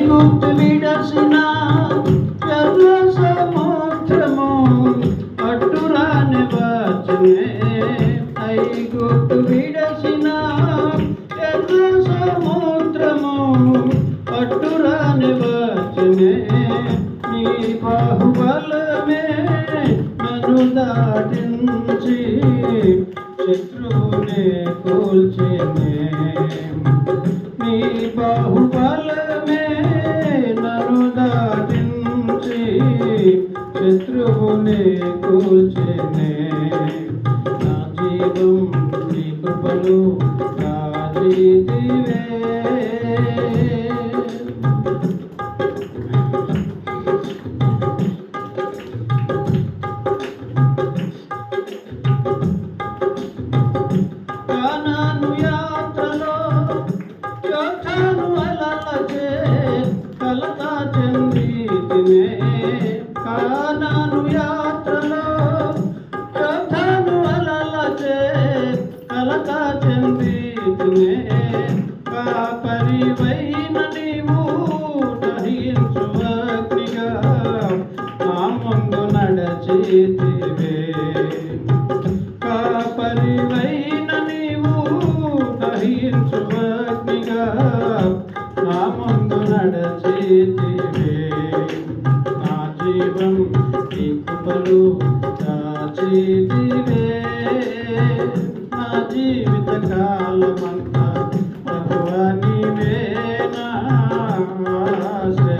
ఐగుప్తు విడసిన ఎర్ర సముద్రము అడ్డురాని వచ్చునే. ఐగుప్తు విడసిన ఎర్ర సముద్రము అడ్డురాని వచ్చునే. నీ బాహుబలమే నన్ను దాటించి శత్రువునే కూల్చెనే. నీ బాహుబలమే నన్ను దాటించి శత్రువునే కూల్చెనే. నా జీవం నీ కృపలు కాచితివే. కానాను యాత్రలో యోర్దాను అలలచే కలత చెందితినే. కానాను యాత్రలో యోర్దాను అలలచే కలత చెందితినే. కాపరివైన నీవు దహించు అగ్నిగా నా ముందు నడచితివే. కాపరివైన నీవు దహించు అగ్నిగా నా ముందు నడచితివే. నా జీవం నీ కృపలు దాచితివే. నా జీవిత కాలమంతా ప్రభువా నీవే నా ఆశ్రయం.